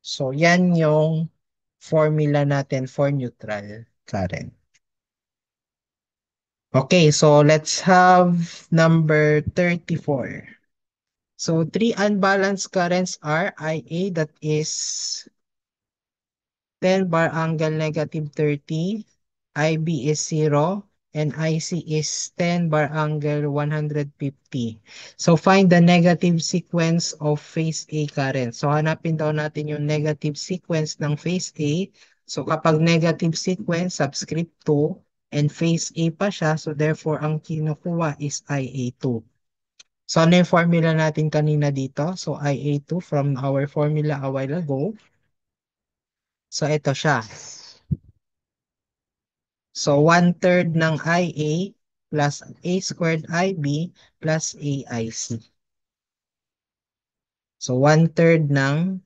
So yan yung formula natin for neutral current. Okay, so let's have number 34. So three unbalanced currents are IA, that is 10 bar angle negative 30, IB is 0, and IC is 10 bar angle 150. So find the negative sequence of phase A current. So hanapin daw natin yung negative sequence ng phase A. So kapag negative sequence, subscript 2, and phase A pa siya, so therefore ang kinukuha is IA2. So ano yung formula natin kanina dito? So IA2 from our formula a while ago. So ito siya. So 1/3 ng IA plus A squared IB plus AIC. So 1/3 ng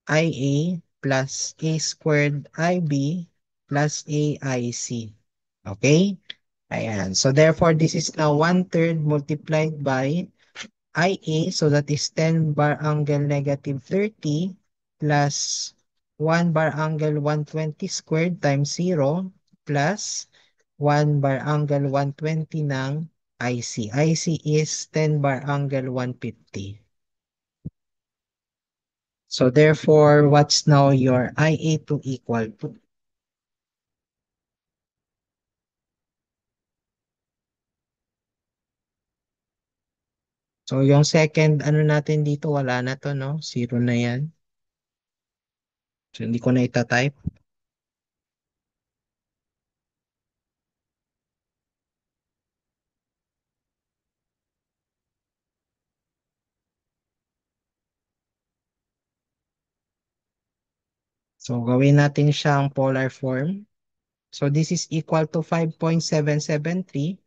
IA plus A squared IB plus AIC. Okay? Ayan. So therefore, this is now 1/3 multiplied by IA. So that is 10 bar angle negative 30 plus 1 bar angle 120 squared times 0 plus 1 bar angle 120 ng IC. IC is 10 bar angle 150. So therefore, what's now your IA2 equal to? So yung second ano natin dito, wala na to, no? Zero na yan. So hindi ko na itatype. So gawin natin siyang polar form. So this is equal to 5.773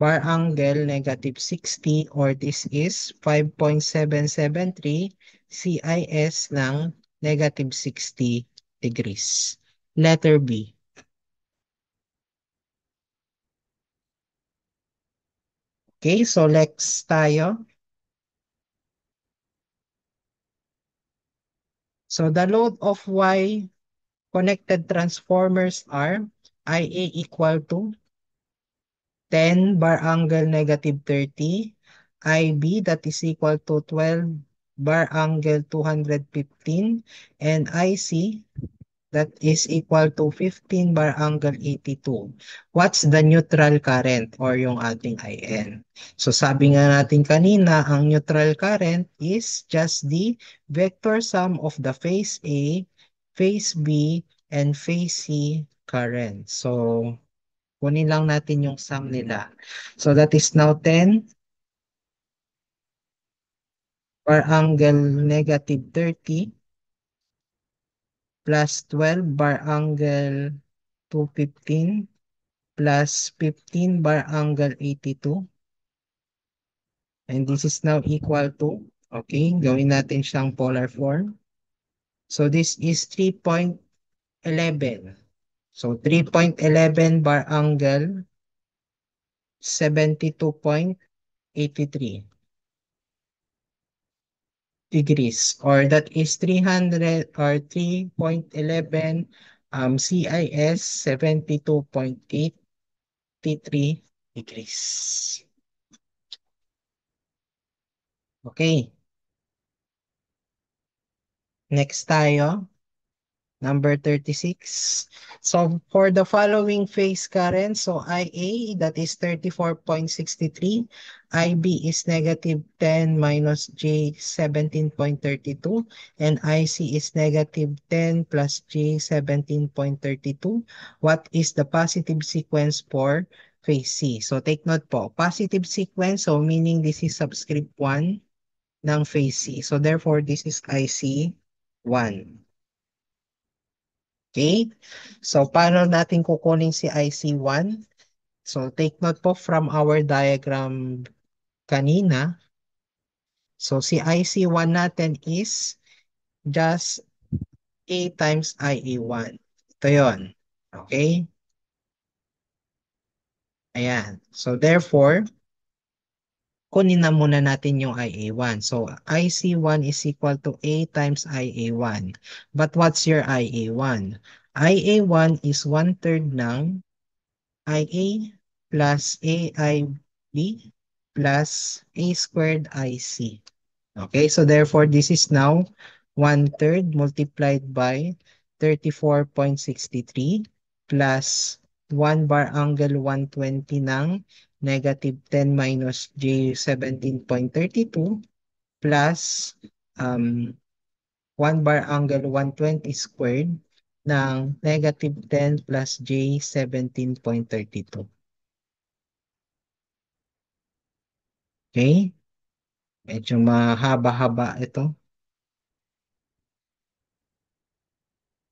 bar angle negative 60, or this is 5.773 CIS ng negative 60 degrees. Letter B. Okay, so let's tayo. So the load of Y connected transformers are IA equal to 10 bar angle negative 30, IB that is equal to 12 bar angle 215, and IC that is equal to 15 bar angle 82. What's the neutral current or yung ating IN? So sabi nga natin kanina, ang neutral current is just the vector sum of the phase A, phase B, and phase C current. So kunin lang natin yung sum nila. So that is now 10 bar angle negative 30 plus 12 bar angle 215 plus 15 bar angle 82. And this is now equal to Okay, gawin natin siyang polar form. So this is 3.11. So 3.11 bar angle, 72.83 degrees, or that is 300 or 3.11 CIS 72.83 degrees. Okay, next tayo. Number 36. So for the following phase current, so IA that is 34.63, IB is negative 10 minus J 17.32, and IC is negative 10 plus J 17.32. What is the positive sequence for phase C? So take note po, positive sequence, so meaning this is subscript 1 ng phase C. So therefore, this is IC 1. Okay? So, paano natin kukunin si IC1? So, take note po from our diagram kanina. So, si IC1 natin is just A times IA1. Ito yun. Okay? Ayan. So, therefore, kunin na muna natin yung IA1. So, IC1 is equal to A times IA1. But what's your IA1? IA1 is 1/3 ng IA plus AIB plus A squared IC. Okay, so therefore this is now 1/3 multiplied by 34.63 plus 1 bar angle 120 ng negative 10 minus J 17.32 plus 1 bar angle 120 squared ng negative 10 plus J 17.32. Okay? Medyo mahaba-haba ito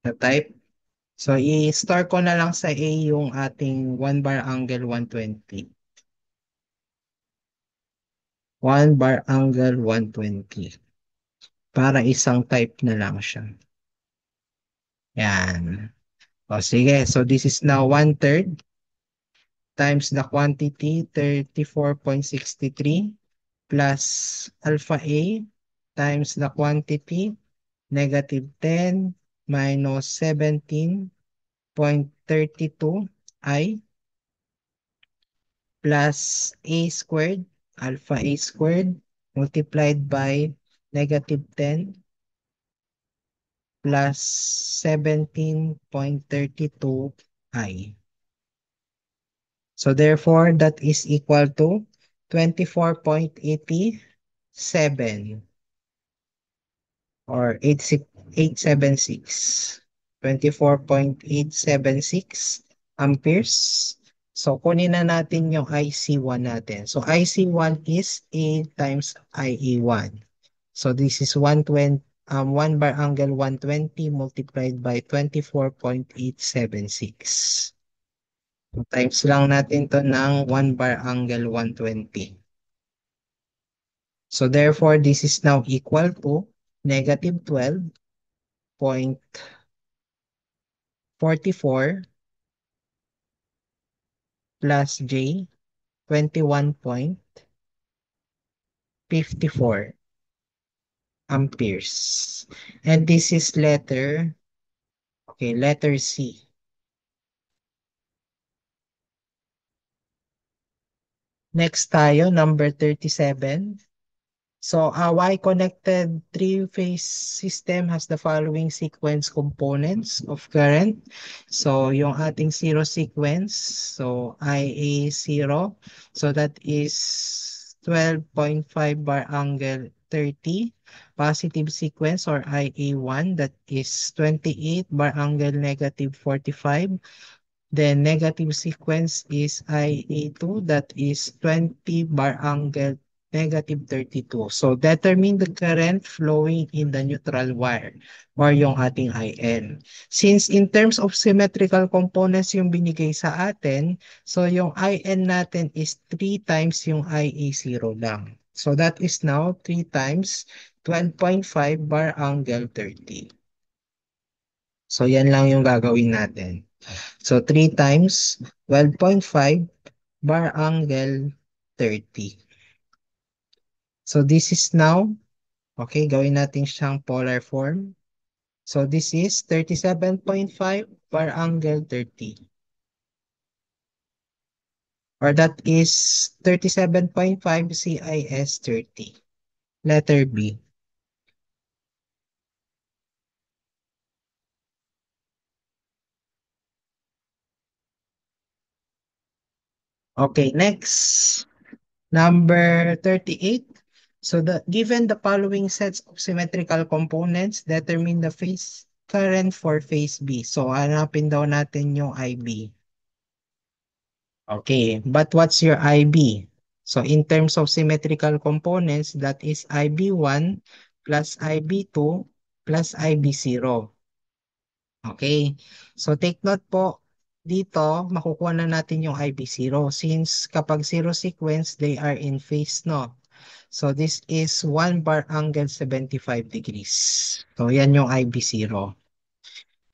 na type. So, i-store ko na lang sa A yung ating 1 bar angle 120. 1 bar angle 120. Para isang type na lang siya. Yan. O sige, so this is now 1/3 times the quantity 34.63 plus alpha A times the quantity negative 10 minus 17.32 I plus A squared, alpha A squared multiplied by negative 10 plus 17.32 I. So therefore, that is equal to 24.87 or 876. 24.876 amperes. So, kunin na natin yung IC1 natin. So, IC1 is A times IA1. So, this is 120, 1 bar angle 120 multiplied by 24.876. So, times lang natin to ng 1 bar angle 120. So, therefore, this is now equal to negative 12.44 plus J 21.54 amperes. And this is letter C. Next tayo, number 37. So, a Y-connected three-phase system has the following sequence components of current. So, yung ating zero sequence, so IA0, so that is 12.5 bar angle 30. Positive sequence or IA1, that is 28 bar angle negative 45. Then negative sequence is IA2, that is 20 bar angle negative 32. So determine the current flowing in the neutral wire or yung ating IN. Since in terms of symmetrical components yung binigay sa atin, so yung IN natin is 3 times yung IA0 lang. So that is now 3 times 12.5 bar angle 30. So yan lang yung gagawin natin. So 3 times 12.5 bar angle 30. So this is now, okay, gawin natin siyang polar form. So this is 37.5 bar angle 30. Or that is 37.5 CIS 30. Letter B. Okay, next. Number 38. So given the following sets of symmetrical components, determine the phase current for phase B. So hanapin daw natin yung IB. Okay, but what's your IB? So in terms of symmetrical components, that is IB1 plus IB2 plus IB0. Okay, so take note po, dito makukuha na natin yung IB0 since kapag zero sequence, they are in phase, no? So this is 1 bar angle 75 degrees. So yan yung IB0.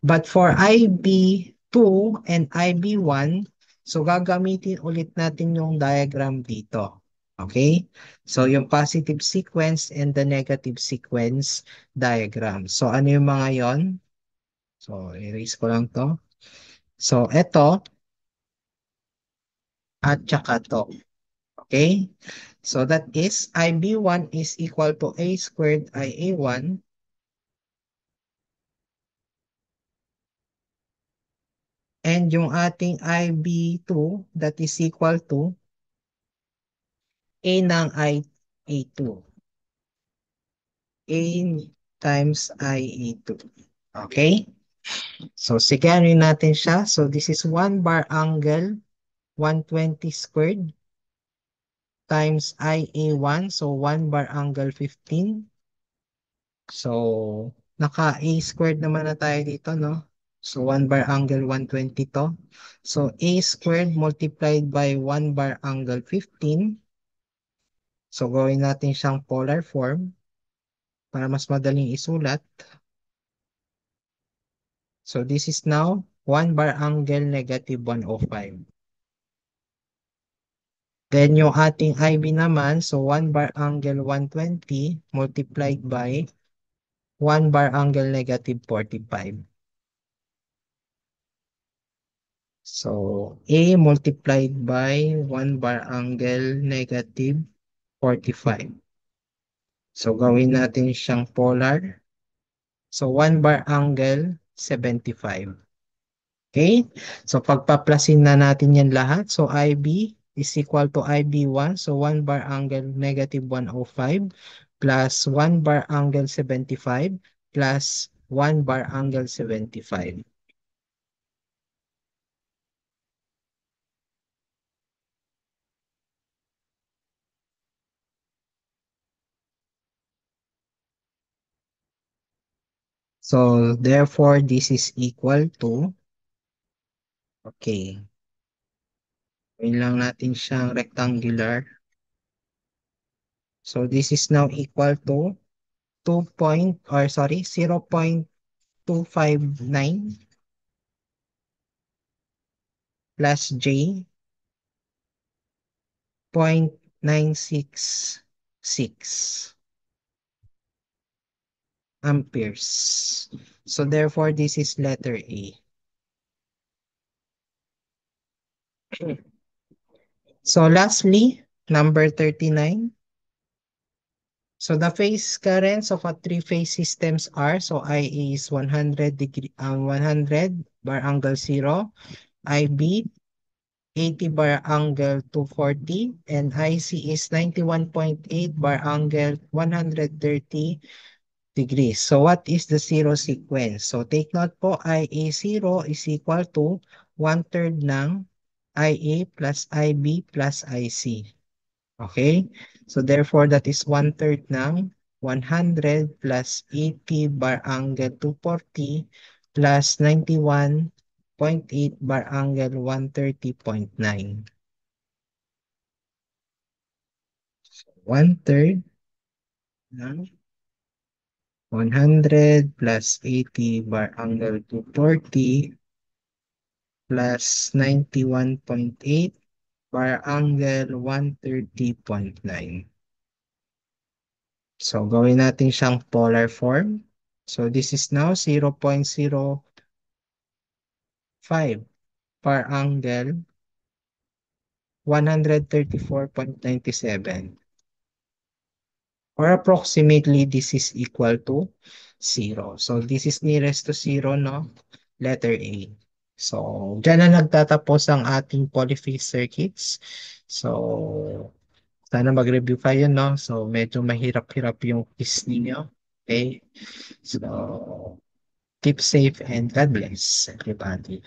But for IB2 and IB1, so gagamitin ulit natin yung diagram dito. Okay? So yung positive sequence and the negative sequence diagram. So ano yung mga yon? So erase ko lang to. So ito at saka to. Okay? So that is IB1 is equal to A squared IA1 and yung ating IB2 that is equal to A ng IA2. A times IA2. Okay? So, sigarin natin siya. So, this is 1 bar angle 120 squared times IA1. So, 1 bar angle 15. So, naka-A squared naman na tayo dito, no? So, 1 bar angle 120 to. So, A squared multiplied by 1 bar angle 15. So, gawin natin siyang polar form para mas madaling isulat. So, this is now 1 bar angle negative 105. Then, yung ating IB naman, so 1 bar angle 120 multiplied by 1 bar angle negative 45. So, A multiplied by 1 bar angle negative 45. So, gawin natin siyang polar. So, 1 bar angle 75. Okay? So, pagpaplasin na natin yan lahat. So, IB is equal to IB1. So, 1 bar angle negative 105 plus 1 bar angle 75 plus 1 bar angle 75. So, therefore, this is equal to, okay, gawin lang natin siyang rectangular. So, this is now equal to 0.259 plus J 0.966 amperes. So, therefore, this is letter A. So, lastly, number 39. So the phase currents of a three-phase systems are, so IA is 100 degree 100 bar angle 0, IB 80 bar angle 240, and IC is 91.8 bar angle 130 degrees. So what is the zero sequence? So take note po, IA0 is equal to 1/3 ng IA plus IB plus IC. Okay? So therefore, that is 1/3 ng 100 plus 80 bar angle 240 plus 91.8 bar angle 130.9. 1/3 ng 100 plus 80 bar angle 240 plus 91.8 bar angle 130.9. So, gawin natin siyang polar form. So, this is now 0.05 bar angle 134.97. Or approximately, this is equal to 0. So, this is nearest to 0, no? Letter A. So, dyan na nagtatapos ang ating polyphase circuits. So, sana mag-review kayo, no? So, medyo mahirap-hirap yung quiz ninyo. Okay? So, keep safe and God bless everybody.